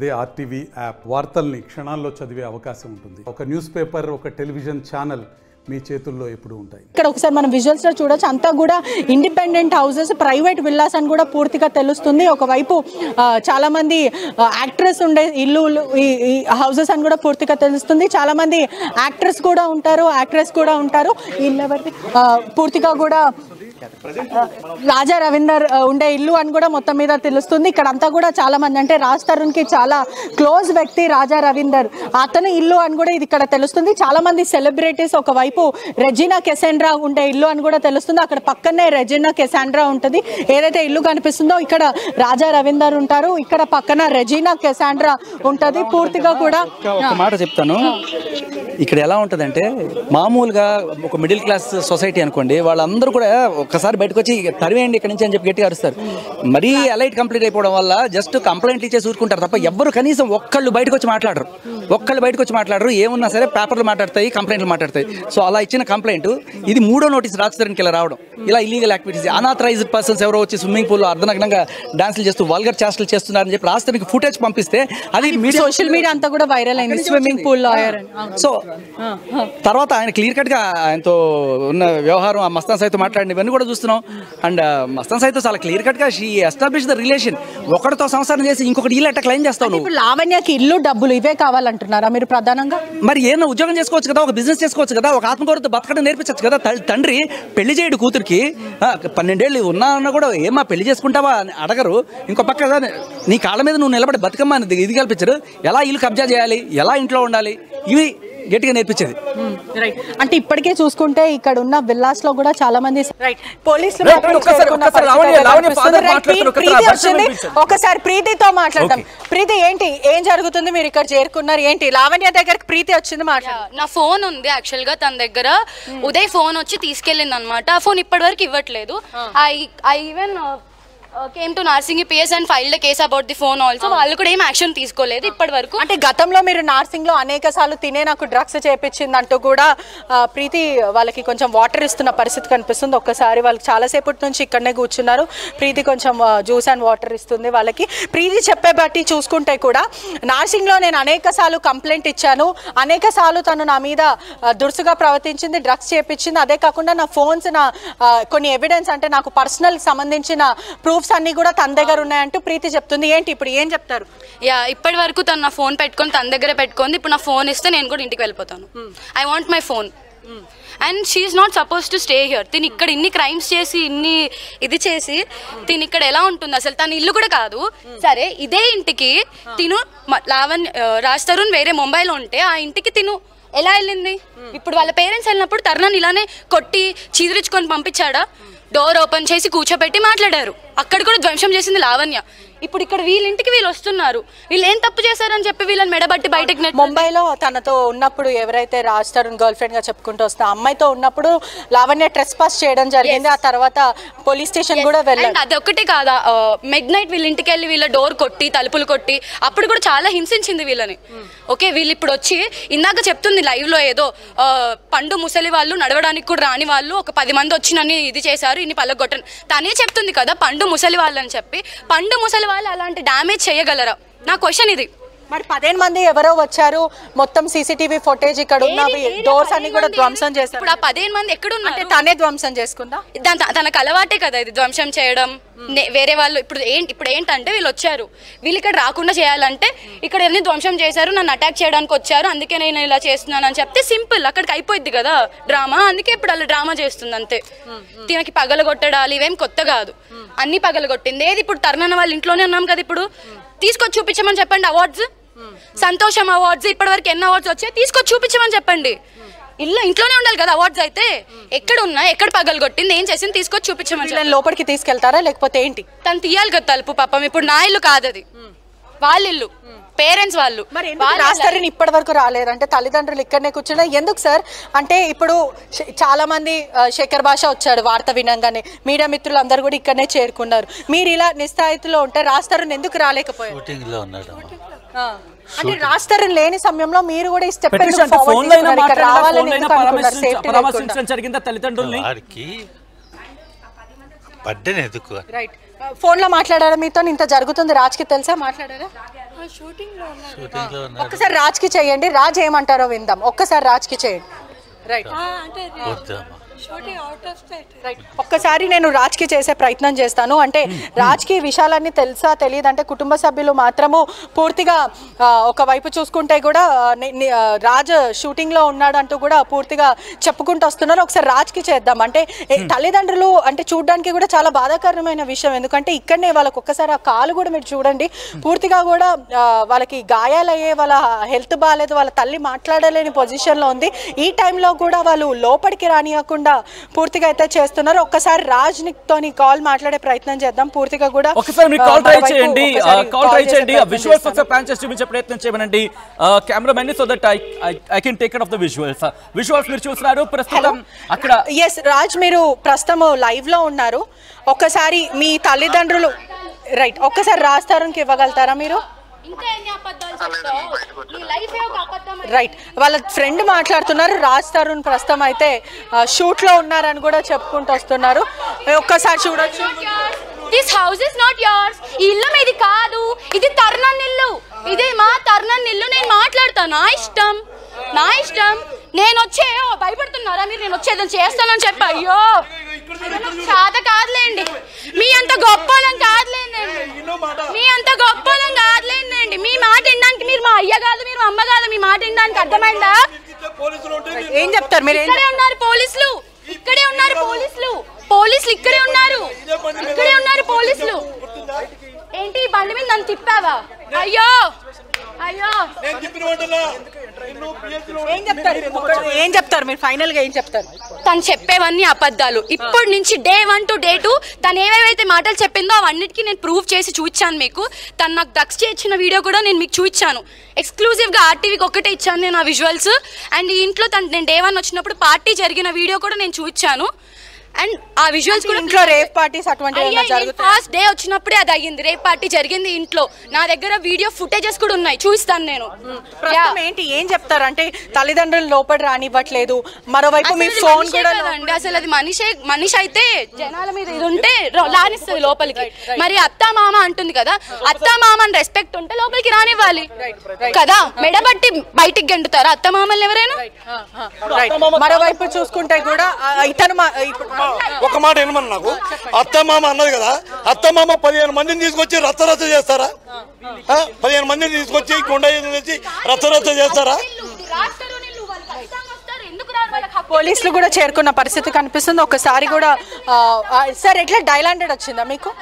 అదే RTV app వార్తల్ని క్షణాల్లో చదివే అవకాశం ఉంటుంది. ఒక న్యూస్ పేపర్, ఒక టెలివిజన్ ఛానల్ మీ చేతుల్లో ఎప్పుడు ఉంటాయి. ఇక్కడ ఒకసారి మనం విజువల్స్ లో చూడొచ్చు, అంతా కూడా ఇండిపెండెంట్ హౌసెస్, ప్రైవేట్ విల్లాస్ అని కూడా పూర్తిగా తెలుస్తుంది. ఒకవైపు చాలా మంది యాక్ట్రెస్ ఉండే ఇల్లు ఈ హౌసెస్ అని కూడా పూర్తిగా తెలుస్తుంది. చాలా మంది యాక్ట్రెస్ కూడా ఉంటారు, యాక్ట్రెస్ కూడా ఉంటారు. ఇల్లు ఎవరిది పూర్తిగా కూడా రాజా రవీందర్ ఉండే ఇల్లు అని కూడా మొత్తం మీద తెలుస్తుంది. ఇక్కడ అంతా కూడా చాలా మంది, అంటే రాజ్ తరుణ్ కి చాలా క్లోజ్ వ్యక్తి రాజా రవీందర్, అతని ఇల్లు అని కూడా ఇది ఇక్కడ తెలుస్తుంది. చాలా మంది సెలబ్రిటీస్, ఒకవైపు రెజినా కెసాండ్రా ఉండే ఇల్లు అని కూడా తెలుస్తుంది. అక్కడ పక్కనే రెజినా కెసాండ్రా ఉంటుంది. ఏదైతే ఇల్లు కనిపిస్తుందో ఇక్కడ రాజా రవీందర్ ఉంటారు, ఇక్కడ పక్కన రెజినా కెసాండ్రా ఉంటుంది. పూర్తిగా కూడా ఒక మాట చెప్తాను. ఇక్కడ ఎలా ఉంటుందంటే, మామూలుగా ఒక మిడిల్ క్లాస్ సొసైటీ అనుకోండి, వాళ్ళందరూ కూడా ఒక్కసారి బయటకు వచ్చి తరివేయండి ఇక్కడ నుంచి అని చెప్పి గట్టిగా అరుస్తారు. మరీ అలైట్ కంప్లీట్ అయిపోవడం వల్ల జస్ట్ కంప్లైంట్లు ఇచ్చేసి ఊరుకుంటారు తప్ప ఎవ్వరు కనీసం ఒక్కళ్ళు బయటకు వచ్చి మాట్లాడరు. ఏమున్నా సరే పేపర్లు మాట్లాడతాయి, కంప్లైంట్లు మాట్లాడతాయి. సో అలా ఇచ్చిన కంప్లైంట్ ఇది 3వ నోటీస్ రాజ్ తరుణ్కి ఇలా రావడం. ఇలా ఇల్లీగల్ యాక్టివిటీస్, అనాథరైజ్డ్ పర్సన్స్ ఎవరో వచ్చి స్విమ్మింగ్ పూల్లో అర్ధనగ్నంగా డాన్సులు చేస్తూ వల్గర్ చేష్టలు చేస్తున్నారని చెప్పి రాజ్ తరుణ్కి ఫుటేజ్ పంపిస్తే అది సోషల్ మీడియా అంతా కూడా వైరల్ అయింది. Swimming pool lawyer. సో తర్వాత ఆయన క్లియర్ కట్ గా ఆయనతో ఉన్న వ్యవహారం, ఆ మస్తాన్ సాయితో మాట్లాడిన ఇవన్నీ కూడా చూస్తున్నాం. అండ్ మస్తాన్ సాయితో చాలా క్లియర్ కట్ గా షీ ఎస్టాబ్లిష్ ద రిలేషన్. ఒకటితో సంసారం చేసి ఇంకొకటి ఇల్లు ఎట్లా క్లెయిమ్ చేస్తావు నువ్వు? లావణ్యకి ఇల్లు, డబ్బులు ఇవే కావాలంటున్నారా మీరు ప్రధానంగా? మరి ఏమన్నా ఉద్యోగం చేసుకోవచ్చు కదా, ఒక బిజినెస్ చేసుకోవచ్చు కదా, ఒక ఆత్మగౌరవతో బతకడం నేర్పించచ్చు కదా. తండ్రి పెళ్లి చేయడు కూతురికి, 12 ఏళ్ళు ఉన్నా అన్నా కూడా ఏమా పెళ్లి చేసుకుంటావా అని అడగరు. ఇంకో పక్క నీ కాళ్ళ మీద నువ్వు నిలబడి బతుకమ్మ అని ఇది కల్పించరు. ఎలా ఇల్లు కబ్జా చేయాలి, ఎలా ఇంట్లో ఉండాలి, ఇవి గట్టిగా నేర్పించేది. అంటే ఇప్పటికే చూసుకుంటే ఇక్కడ ఉన్న విల్లాస్ లో కూడా చాలా మంది పోలీసులు ఒకసారి ప్రీతితో మాట్లాడతాం. ప్రీతి, ఏంటి ఏం జరుగుతుంది? మీరు ఇక్కడ చేరుకున్నారు, ఏంటి లావణ్య దగ్గరికి ప్రీతి వచ్చింది మాట్లాడు. నా ఫోన్ ఉంది యాక్చువల్ గా తన దగ్గర. ఉదయ్ ఫోన్ వచ్చి తీసుకెళ్ళింది అనమాట. ఆ ఫోన్ ఇప్పటి వరకు ఇవ్వట్లేదు. I even came to Narsingh PS and filed a case about the phone also. వాళ్ళు కూడా ఏం యాక్షన్ తీసుకోలేదు ఇప్పటి వరకు. అంటే గతంలో మీరు నార్సింగ్ లో అనేక సార్లు తినే నాకు డ్రగ్స్ చేపించింది అంటూ కూడా ప్రీతి వాళ్ళకి కొంచెం వాటర్ ఇస్తున్న పరిస్థితి కనిపిస్తుంది. ఒక్కసారి వాళ్ళకి చాలాసేపటి నుంచి ఇక్కడనే కూర్చున్నారు. ప్రీతి కొంచెం జ్యూస్ అండ్ వాటర్ ఇస్తుంది వాళ్ళకి. ప్రీతి చెప్పే బట్టి చూసుకుంటే కూడా నార్సింగ్ లో నేను అనేక సార్లు కంప్లైంట్ ఇచ్చాను, అనేక సార్లు తను నా మీద దురుసుగా ప్రవర్తించింది, డ్రగ్స్ చేపించింది. అదే కాకుండా నా ఫోన్స్, నా కొన్ని ఎవిడెన్స్, అంటే నాకు పర్సనల్ సంబంధించిన ప్రూఫ్ అన్ని కూడా తన దగ్గర ఉన్నాయంటూ ప్రీతి చెప్తుంది. ఏంటి ఇప్పుడు ఏం చెప్తారు? ఇప్పటి వరకు తను నా ఫోన్ పెట్టుకొని తన దగ్గర పెట్టుకుంది. ఇప్పుడు నా ఫోన్ ఇస్తే నేను కూడా ఇంటికి వెళ్ళిపోతాను. I want my phone and she is not suppose to stay here. తిని ఇక్కడ ఇన్ని క్రైమ్స్ చేసి, ఇన్ని ఇది చేసి తిని ఇక్కడ ఎలా ఉంటుంది అసలు? తన ఇల్లు కూడా కాదు. సరే, ఇదే ఇంటికి తిను రాజ్ తరుణ్ వేరే ముంబైలో ఉంటే ఆ ఇంటికి తిను ఎలా వెళ్ళింది? ఇప్పుడు వాళ్ళ పేరెంట్స్ వెళ్ళినప్పుడు తరుణాన్ని ఇలానే కొట్టి చీదరించుకొని పంపించాడా? డోర్ ఓపెన్ చేసి కూర్చోబెట్టి మాట్లాడారు. అక్కడ కూడా ధ్వంసం చేసింది లావణ్య. ఇప్పుడు ఇక్కడ వీళ్ళింటికి వీళ్ళు వస్తున్నారు. వీళ్ళు ఏం తప్పు చేశారని చెప్పి వీళ్ళని మెడబట్టి బయటకు ముంబైలో తనతో ఉన్నప్పుడు ఎవరైతే రాజ్ తరుణ్ గర్ల్ ఫ్రెండ్ గా చెప్పుకుంటూ వస్తా అమ్మాయితో ఉన్నప్పుడు లావణ్య ట్రెస్ పాస్ చేయడం జరిగింది. ఆ తర్వాత పోలీస్ స్టేషన్ కూడా వెళ్ళారు. అది ఒక్కటే కాదా, మిడ్ నైట్ వీళ్ళ ఇంటికి వెళ్ళి వీళ్ళ డోర్ కొట్టి, తలుపులు కొట్టి, అప్పుడు కూడా చాలా హింసించింది వీళ్ళని. ఓకే, వీళ్ళు ఇప్పుడు వచ్చి ఇందాక చెప్తుంది లైవ్ లో ఏదో పండు ముసలి వాళ్ళు, నడవడానికి కూడా రాని వాళ్ళు ఒక 10 మంది వచ్చి నన్ను ఇది చేశారు, ఇన్ని పల్లగొట్టను. తనే చెప్తుంది కదా పండు ముసలి వాళ్ళు అని చెప్పి. పండు ముసలి వాళ్ళు అలాంటి డ్యామేజ్ చేయగలరా? నా క్వశ్చన్ ఇది. మరి 15 మంది ఎవరో వచ్చారు, మొత్తం సీసీటీవీ ఫుటేజ్ ఇక్కడ ఉన్నవి, డోర్స్ అన్ని కూడా ధ్వంసం చేశారు. ఇప్పుడు ఆ 15 మంది ఎక్కడ ఉన్నారు? తనే ధ్వంసం చేసుకుందా? తనకు అలవాటే కదా ఇది ధ్వంసం చేయడం. వేరే వాళ్ళు ఇప్పుడు ఏంటంటే వీళ్ళు వచ్చారు, వీళ్ళు ఇక్కడ రాకుండా చేయాలంటే ఇక్కడ ఎన్ని ధ్వంసం చేశారు, నన్ను అటాక్ చేయడానికి వచ్చారు, అందుకే నేను ఇలా చేస్తున్నాను అని చెప్తే సింపుల్, అక్కడికి అయిపోద్ది కదా డ్రామా. అందుకే ఇప్పుడు అలా డ్రామా చేస్తుంది అంతే. దీనికి పగలగొట్టడాలు ఇవేం కొత్త కాదు, అన్ని పగలగొట్టింది. ఏది ఇప్పుడు తరుణ్ వాళ్ళ ఇంట్లోనే ఉన్నాం కదా, ఇప్పుడు తీసుకొచ్చి చూపించమని చెప్పండి. అవార్డ్స్, సంతోషం అవార్డ్స్, ఇప్పటి వరకు ఎన్ని అవార్డ్స్ వచ్చాయి తీసుకొచ్చి చూపించమని చెప్పండి. ఇంట్లోనే ఉండాలి కదా అవార్డ్స్ అయితే. ఎక్కడ ఉన్నా, ఎక్కడ పగలగొట్టింది, ఏం చేసింది తీసుకొచ్చి చూపించమని. లోపలికి తీసుకెళ్తారా లేకపోతే ఏంటి? తను తీయాలి కదా తలుపు. పాపం ఇప్పుడు నా ఇల్లు కాదు, అది వాళ్ళ ఇల్లు, పేరెంట్స్ వాళ్ళు. రాజ్ తరుణ్ ఇప్పటి వరకు రాలేదు అంటే తల్లిదండ్రులు ఇక్కడనే కూర్చున్నా ఎందుకు సార్? అంటే ఇప్పుడు చాలా మంది శేఖర్ భాష వచ్చాడు వార్త వినంగానే, మీడియా మిత్రులు అందరు కూడా ఇక్కడనే చేరుకున్నారు. మీరు ఇలా నిస్థాయితీలో ఉంటే రాజ్ తరుణ్ ఎందుకు రాలేకపోయారు? అంటే రాజ్ తరుణ్ లేని సమయంలో మీరు కూడా ఈ స్టెప్ రైట్. ఫోన్ లో మాట్లాడారా మీతో? ఇంత జరుగుతుంది రాజ్కి తెలుసా? మాట్లాడారా? ఒక్కసారి రాజ్కి చేయండి, రాజ్ ఏమంటారో విందాం. ఒక్కసారి రాజ్కి చేయండి. రైట్ రైట్ ఒక్కసారి నేను రాజ్కి చేసే ప్రయత్నం చేస్తాను. అంటే రాజ్కి విషయాలన్నీ తెలుసా తెలియదు అంటే కుటుంబ సభ్యులు మాత్రము పూర్తిగా ఒకవైపు చూసుకుంటే కూడా రాజ్ షూటింగ్లో ఉన్నాడంటూ కూడా పూర్తిగా చెప్పుకుంటూ వస్తున్నారు. ఒకసారి రాజ్కి చేద్దాం. అంటే తల్లిదండ్రులు అంటే చూడడానికి కూడా చాలా బాధాకరమైన విషయం. ఎందుకంటే ఇక్కడనే వాళ్ళకి ఒక్కసారి ఆ కాలు కూడా మీరు చూడండి, పూర్తిగా కూడా వాళ్ళకి గాయాలయ్యే, వాళ్ళ హెల్త్ బాగాలేదు, వాళ్ళ తల్లి మాట్లాడలేని పొజిషన్లో ఉంది. ఈ టైంలో కూడా వాళ్ళు లోపలికి రానియకుండా పూర్తిగా అయితే చేస్తున్నారు. ఒక్కసారి రాజ్ తోని కాల్ మాట్లాడే ప్రయత్నం చేద్దాం. పూర్తిగా కూడా ఒకసారి మీరు కాల్ ట్రై చేయండి, కాల్ ట్రై చేయండి. విజువల్స్ ఒకసారి ప్లాన్ చేసి చూపించే ప్రయత్నం చేయమనండి కెమెరామెన్ ని, so that I can take care of the visuals. Visuals మీరు చూస్తున్నారు ప్రస్తుతం అక్కడ. ఎస్ రాజ్, మీరు ప్రస్తుతం లైవ్ లో ఉన్నారు. ఒక్కసారి మీ తల్లిదండ్రులు రైట్ ఒక్కసారి రాజ్ తరుణ్కి ఇవ్వగలుగుతారా మీరు? రైట్ వాళ్ళ ఫ్రెండ్ మాట్లాడుతున్నారు. రాజ్ తరుణ్ ప్రస్తుతం అయితే షూట్ లో ఉన్నారని కూడా చెప్పుకుంటూ వస్తున్నారు. ఒక్కసారి చూడొచ్చు. This house is not yours. ఈ ఇల్లు మీది కాదు, ఇది తరుణన్ ఇల్లు, ఇది మా తరుణన్ ఇల్లు. నేను మాట్లాడతాను, నా ఇష్టం, నా ఇష్టం. నేను వచ్చే భయపడుతున్నారా మీరు? నేను వచ్చేదని చేస్తానని చెప్పి అయ్యో చాత కాదులేండి, మీ అంత గొప్పలం కాదులేండి, మీ అంత గొప్పలం కాదులేండి. మీ మాట వినడానికి మీరు మా అయ్య కాదు, మీరు అమ్మ కాదు, మీ మాట వినడానికి అర్థమైందా? ఏం చెప్తారు మీరు? ఇక్కడే ఉన్నారు పోలీసులు, ఇక్కడే ఉన్నారు పోలీసులు, పోలీసులు ఇక్కడే ఉన్నారు, ఇక్కడే ఉన్నారు పోలీసులు. ఏంటి బండి మీద నన్ను తిప్పావా? అయ్యో అయ్యో ఏం చెప్తారు మీరు? ఫైనల్ గా ఏం చెప్తారు? తను చెప్పేవన్నీ అబద్ధాలు. ఇప్పటి నుంచి డే 1 to day 2 తను ఏవేవైతే మాటలు చెప్పిందో అవన్నిటికీ నేను ప్రూవ్ చేసి చూపించాను మీకు. తను నాకు డ్రగ్స్ చేయించిన వీడియో కూడా నేను మీకు చూపించాను. ఎక్స్క్లూజివ్గా ఆర్టీవీకి ఒక్కటే ఇచ్చాను నేను ఆ విజువల్స్. అండ్ ఈ ఇంట్లో తను నేను డే 1 వచ్చినప్పుడు పార్టీ జరిగిన వీడియో కూడా నేను చూపించాను. అండ్ ఆ విజువల్స్ కూడా ఇంట్లో రేప్ పార్టీస్ అటువంటి ఫస్ట్ డే వచ్చినప్పుడే అది అయ్యింది. రేప్ పార్టీ జరిగింది ఇంట్లో. నా దగ్గర వీడియో ఫుటేజెస్ కూడా ఉన్నాయి, చూస్తాను నేను. ఏంటి ఏం చెప్తారు అంటే తల్లిదండ్రులు లోపలి రానివ్వట్లేదు, మరోవైపు మీ ఫోన్ కూడా అసలు అది మనిషి అయితే జనాల మీద ఇది ఉంటే రానిస్తుంది లోపలికి. మరి అత్త మామ అంటుంది కదా, అత్త మామని రెస్పెక్ట్ ఉంటే లోపలికి రానివ్వాలి కదా. మెడబట్టి బయటికి గెంటుతారా అత్త మామల్ని ఎవరైనా? మరోవైపు చూసుకుంటే కూడా ఇతను ఒక మాట ఏమన్నా, నాకు అత్తమామ అన్నది కదా, అత్తమామ 15 మందిని తీసుకొచ్చి రచ్చరచ్చ చేస్తారా? 15 మందిని తీసుకొచ్చి కొండ తెచ్చి రచ్చరచ్చ చేస్తారా? పోలీసులు కూడా చేరుకున్న పరిస్థితి కనిపిస్తుంది. ఒకసారి కూడా సార్ ఎట్లా డైల్ 100 వచ్చిందా మీకు?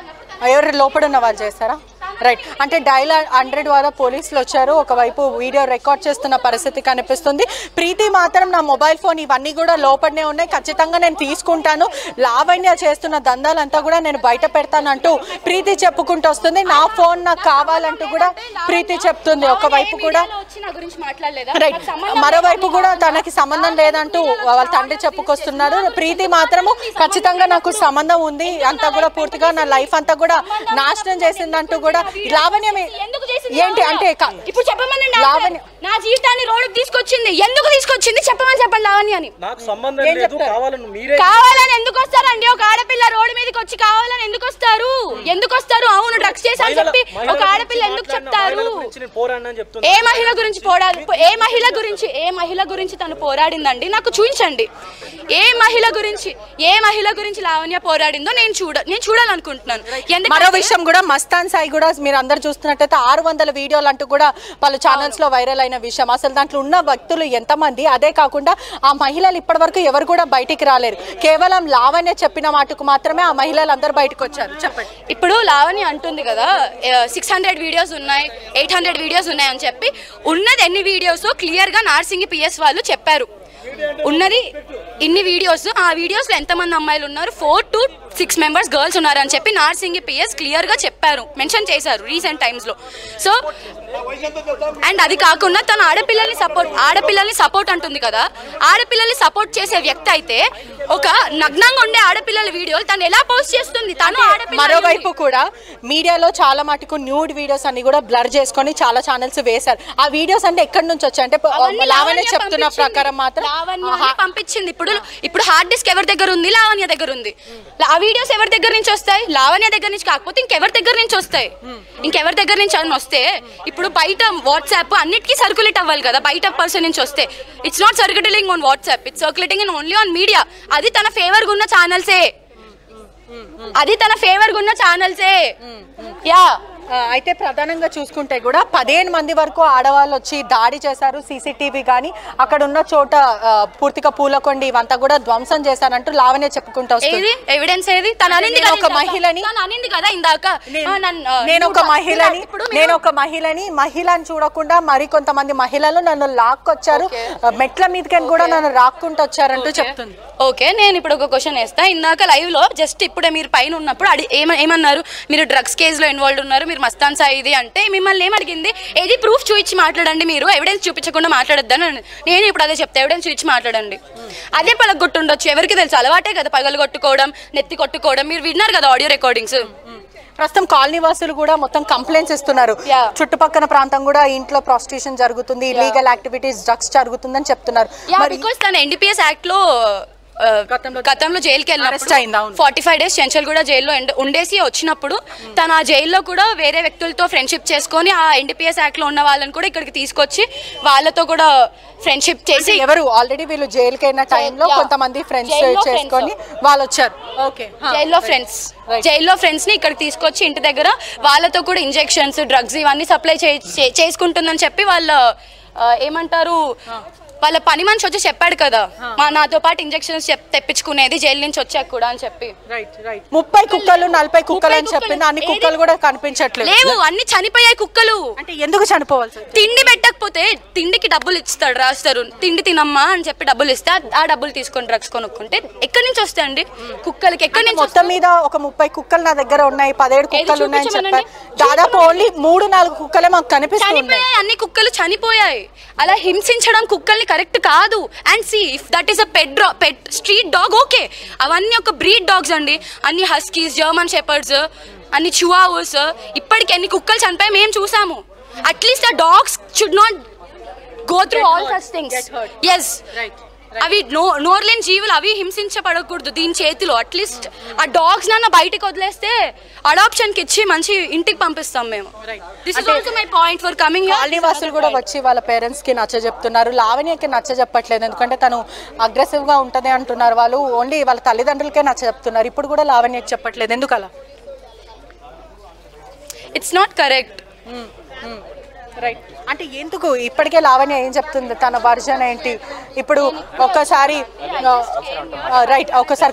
ఎవరు లోపల ఉన్న వాళ్ళు చేస్తారా? రైట్ అంటే డైల్ 100 ద్వారా పోలీసులు వచ్చారు. ఒకవైపు వీడియో రికార్డ్ చేస్తున్న పరిస్థితి కనిపిస్తుంది. ప్రీతి మాత్రం నా మొబైల్ ఫోన్ ఇవన్నీ కూడా లోపలనే ఉన్నాయి, ఖచ్చితంగా నేను తీసుకుంటాను, లావణ్య చేస్తున్న దందాలంతా కూడా నేను బయట పెడతానంటూ ప్రీతి చెప్పుకుంటూ వస్తుంది. నా ఫోన్ నాకు కావాలంటూ కూడా ప్రీతి చెప్తుంది. ఒకవైపు కూడా రైట్ మరోవైపు కూడా తనకి సంబంధం లేదంటూ వాళ్ళ తండ్రి చెప్పుకొస్తున్నారు. ప్రీతి మాత్రము ఖచ్చితంగా నాకు సంబంధం ఉంది, అంతా కూడా పూర్తిగా నా లైఫ్ అంతా కూడా నాశనం చేసిందంటూ కూడా లావణ్యమే ఏంటి అంటే ఇప్పుడు చెప్పమని నా జీవితాన్ని రోడ్డుకి తీసుకొచ్చింది, ఎందుకు తీసుకొచ్చింది చెప్పమని చెప్పండి. లావణ్య అని కావాలని ఎందుకు వస్తారండి? ఒక ఆడపిల్ల రోడ్డు మీదకి వచ్చి కావాలని ఎందుకు వస్తారు? ఎందుకు వస్తారు? అవును డ్రగ్స్ చేశాను చెప్పి ఒక ఆడపిల్ల ఎందుకు చెప్తారు? ఏ మహిళ గురించి పోరాడు? ఏ మహిళ గురించి తను పోరాడిందండి నాకు చూపించండి. ఏ మహిళ గురించి లావణ్య పోరాడిందో నేను చూడాలనుకుంటున్నాను. మరో విషయం కూడా మస్తాన్ సాయి కూడా మీరు అందరు చూస్తున్నట్టయితే 600 వీడియోలు అంటూ కూడా వాళ్ళ ఛానల్స్ లో వైరల్ అయిన విషయం. అసలు దాంట్లో ఉన్న వ్యక్తులు ఎంతమంది? అదే కాకుండా ఆ మహిళలు ఇప్పటి వరకు ఎవరు కూడా బయటికి రాలేరు. కేవలం లావణ్య చెప్పిన మాటకు మాత్రమే ఆ మహిళలు అందరు బయటకు వచ్చారు. చెప్పండి. ఇప్పుడు లావణ్య అంటుంది కదా 600 వీడియోస్ ఉన్నాయి, 800 వీడియోస్ ఉన్నాయి అని చెప్పి. ఉన్నది ఎన్ని వీడియోస్ క్లియర్ గా నార్సింగి పిఎస్ వాళ్ళు చెప్పారు. ఉన్నది ఇన్ని వీడియోస్, ఆ వీడియోస్ లో ఎంతమంది అమ్మాయిలు ఉన్నారు? 4 to 6 members గర్ల్స్ ఉన్నారని చెప్పి నార్సింగి పిఎస్ క్లియర్ గా చెప్పారు, మెన్షన్ చేశారు రీసెంట్ టైమ్స్ లో. సో అండ్ అది కాకుండా తను ఆడపిల్లల్ని సపోర్ట్ అంటుంది కదా, ఆడపిల్లల్ని సపోర్ట్ చేసే వ్యక్తి అయితే ఒక నగ్నంగా ఉండే ఆడపిల్లల వీడియోలు తను ఎలా పోస్ట్ చేస్తుంది? తను మరోవైపు కూడా మీడియాలో చాలా మటుకు న్యూడ్ వీడియోస్ అన్ని కూడా బ్లర్ చేసుకొని చాలా ఛానల్స్ వేశారు. ఆ వీడియోస్ అంటే ఎక్కడి నుంచి వచ్చాయి అంటే లావణ్య చెప్తున్న ప్రకారం మాత్రం లావణ్య పంపించింది. ఇప్పుడు హార్డ్ డిస్క్ ఎవరి దగ్గర ఉంది? లావణ్య దగ్గర ఉంది. ఆ వీడియోస్ ఎవరి దగ్గర నుంచి వస్తాయి? లావణ్య దగ్గర నుంచి కాకపోతే ఇంకెవరి దగ్గర నుంచి వస్తాయి? ఇంకెవరి దగ్గర నుంచి అని వస్తే ఇప్పుడు బయట వాట్సాప్ అన్నిటికీ సర్క్యులేట్ అవ్వాలి కదా. బయట పర్సన్ నుంచి వస్తే it's not circulating on WhatsApp, it's circulating in only on media. అది తన ఫేవర్ గా ఉన్న ఛానల్సే. యా. అయితే ప్రధానంగా చూసుకుంటే కూడా 15 మంది వరకు ఆడవాళ్ళు వచ్చి దాడి చేశారు. సీసీటీవీ కానీ అక్కడ ఉన్న చోట పూర్తిగా పూలకొండి ఇవంతా కూడా ధ్వంసం చేశారంటూ లావణ్య చెప్పుకుంటూ వస్తుంది. ఎవిడెన్స్ ఏది? తన అనింది ఒక మహిళని అనింది కదా ఇందాక, నేను ఒక మహిళని మహిళని చూడకుండా మరి కొంతమంది మహిళలు నన్ను లాక్కొచ్చారు, మెట్ల మీదకి కూడా నన్ను రాక్కుంటూ వచ్చారంటూ చెప్తుంది. ఓకే, నేను ఇప్పుడు ఒక క్వశ్చన్ వేస్తా. ఇందాక లైవ్ లో జస్ట్ ఇప్పుడే మీరు పైన ఉన్నప్పుడు ఏమన్నారు? మీరు డ్రగ్స్ కేసులో ఇన్వాల్వ్ ఉన్నారు, మీరు మస్తాన్ సాయి ఇది అంటే మిమ్మల్ని ఏమడిగింది? ఏది ప్రూఫ్ చూపించి మాట్లాడండి, మీరు ఎవిడెన్స్ చూపించకుండా మాట్లాడొద్దని. నేను ఇప్పుడు అదే చెప్తా, ఎవిడెన్స్ చూపించి మాట్లాడండి. అదే పగలగొట్టుండొచ్చు, ఎవరికి తెలుసు? అలవాటే కదా పగలగొట్టుకోవడం, నెత్తి కొట్టుకోవడం. మీరు విన్నారు కదా ఆడియో రికార్డింగ్స్. ప్రస్తుతం కాలనీ వాసులు కూడా మొత్తం కంప్లైంట్స్ ఇస్తున్నారు. చుట్టుపక్కల ప్రాంతం కూడా ఇంట్లో ప్రాస్టిట్యూషన్ జరుగుతుంది, ఇల్లీగల్ యాక్టివిటీస్, డ్రగ్స్ జరుగుతుందని చెప్తున్నారు. బికాస్ తన ఎన్డీపీఎస్ యాక్ట్ లో గతంలో జైలుకి వెళ్ళినప్పుడు 45 days చెంచల్ కూడా జైల్లో ఉండేసి వచ్చినప్పుడు తన ఆ జైల్లో కూడా వేరే వ్యక్తులతో ఫ్రెండ్షిప్ చేసుకొని ఆ ఎన్డీపీఎస్ యాక్ట్ లో ఉన్న వాళ్ళని కూడా ఇక్కడికి తీసుకొచ్చి వాళ్ళతో కూడా ఫ్రెండ్షిప్ చేసి, ఎవరు ఆల్రెడీ వీళ్ళు జైలుకి అయిన టైంలో కొంతమంది ఫ్రెండ్స్ చేసుకొని వాళ్ళు వచ్చారు. జైల్లో ఫ్రెండ్స్ ని ఇక్కడికి తీసుకొచ్చి ఇంటి దగ్గర వాళ్ళతో కూడా ఇంజెక్షన్స్, డ్రగ్స్ ఇవన్నీ సప్లై చేసుకుంటుందని చెప్పి వాళ్ళ ఏమంటారు వాళ్ళ పని మనిషి వచ్చి చెప్పాడు కదా, నాతో పాటు ఇంజెక్షన్స్ తెప్పించుకునేది జైలు నుంచి వచ్చాక కూడా అని చెప్పి. 30 కుక్కలు 40 కుక్కలు అని చెప్పింది. అన్ని కుక్కలు కూడా కనిపించట్లేదు. లేవు, అన్ని చనిపోయాయి కుక్కలు. అంటే ఎందుకు చనిపోవాలి? తిండి పెట్టకపోతే తిండికి డబ్బులు ఇస్తాడు, రాస్తారు తిండి తినమ్మా అని చెప్పి డబ్బులు ఇస్తే ఆ డబ్బులు తీసుకొని డ్రగ్స్ కొనుక్కుంటే ఎక్కడి నుంచి వస్తాయండి కుక్కలకి? ఎక్కడి నుంచి? మొత్తం మీద ఒక 30 కుక్కలు నా దగ్గర ఉన్నాయి, 17 కుక్కలు ఉన్నాయని చెప్పారు. దాదాపు ఓన్లీ 3-4 కుక్కలే మాకు కనిపిస్తున్నాయి. అన్ని కుక్కలు చనిపోయాయి. అలా హింసించడం కుక్కల్ని కరెక్ట్ కాదు. And see if that is a pet street dog, okay, అవన్నీ ఒక బ్రీడ్ డాగ్స్ అండి. అన్ని హస్కీస్, జర్మన్ షెపర్డ్స్, అన్ని చివావుస్, ఇప్పటికి ఎన్ని కుక్కలు చనిపోయి మేము చూసాము. అట్లీస్ట్ ఆ dogs should not go through all such things. Yes, అవి నోర్లేని జీవులు, అవి హింసించబడకూడదు దీని చేతిలో. అట్లీస్ట్ ఆ డాగ్స్ నన్ను బయటకు వదిలేస్తే అడాప్షన్ కి ఇచ్చి మంచి ఇంటికి పంపిస్తాం మేము. This is also my point for coming here. Colony వాసులు కూడా వచ్చి వాళ్ళ పేరెంట్స్ కి నచ్చ చెప్తున్నారు. లావణ్యకి నచ్చ చెప్పట్లేదు, ఎందుకంటే తను అగ్రెసివ్ గా ఉంటది అంటున్నారు వాళ్ళు. ఓన్లీ వాళ్ళ తల్లిదండ్రులకే నచ్చ చెప్తున్నారు. ఇప్పుడు కూడా లావణ్యకి చెప్పట్లేదు, ఎందుకు అలా? It's not correct. రైట్, అంటే ఎందుకు ఇప్పటికే లావణ్య ఏం చెప్తుంది, తన వర్జన్ ఏంటి? ఇప్పుడు ఒక్కసారి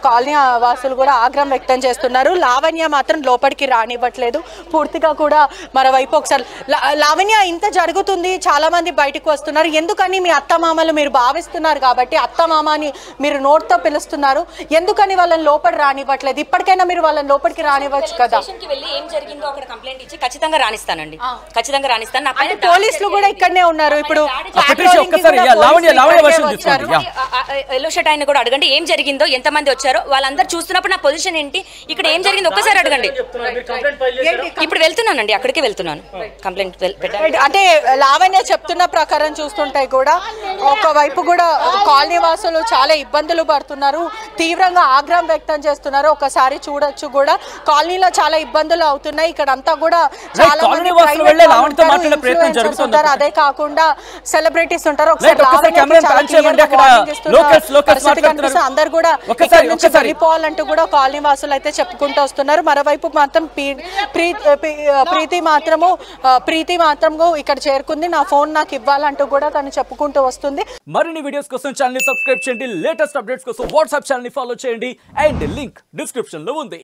కాలనీ వాసులు కూడా ఆగ్రహం వ్యక్తం చేస్తున్నారు. లావణ్య మాత్రం లోపలికి రానివ్వట్లేదు పూర్తిగా కూడా. మరోవైపు ఒకసారి లావణ్య ఇంత జరుగుతుంది, చాలా మంది బయటకు వస్తున్నారు, ఎందుకని మీ అత్తమామలు మీరు భావిస్తున్నారు కాబట్టి అత్తమామని మీరు నోట్తో పిలుస్తున్నారు, ఎందుకని వాళ్ళని లోపలి రానివ్వట్లేదు? ఇప్పటికైనా మీరు వాళ్ళని లోపలికి రానివ్వచ్చు కదా. ఏం జరిగిందో అక్కడ కంప్లైంట్ ఇచ్చి ఖచ్చితంగా రాణిస్తానండి, ఖచ్చితంగా రాణిస్తాను. పోలీసులు కూడా ఇక్కడనే ఉన్నారు. ఇప్పుడు ఎల్లో షర్ట్ ఆయన కూడా అడగండి ఏం జరిగిందో, ఎంతమంది వచ్చారో, వాళ్ళందరూ చూస్తున్నప్పుడు నా పొజిషన్ ఏంటి, ఇక్కడ ఏం జరిగిందో ఒక్కసారి అడగండి. ఇప్పుడు వెళ్తున్నానండి, అక్కడికి వెళ్తున్నాను. కంప్లైంట్ అంటే లావణ్య చెప్తున్న ప్రకారం చూస్తుంటే కూడా ఒకవైపు కూడా కాలనీ వాసులు చాలా ఇబ్బందులు పడుతున్నారు, తీవ్రంగా ఆగ్రహం వ్యక్తం చేస్తున్నారు. ఒకసారి చూడొచ్చు కూడా కాలనీలో చాలా ఇబ్బందులు అవుతున్నాయి. ఇక్కడ అంతా కూడా చాలా మంది ఉంటారు, అదే కాకుండా సెలబ్రిటీస్ ఉంటారు. అందరు కూడా వెళ్ళిపోవాలంటూ కూడా కాలనీ వాసులు అయితే చెప్పుకుంటూ వస్తున్నారు. మరోవైపు మాత్రం ప్రీతి మాత్రము ఇక్కడ చేరుకుంది, నా ఫోన్ నాకు ఇవ్వాలంటూ కూడా తను చెప్పుకుంటూ వస్తుంది. మరిన్ని వీడియోస్ కోసం ఛానల్ ని సబ్స్క్రైబ్ చేయండి, లేటెస్ట్ అప్డేట్స్ కోసం వాట్సాప్ ఛానల్ ని ఫాలో చేయండి, అండ్ లింక్ డిస్క్రిప్షన్ లో ఉంది.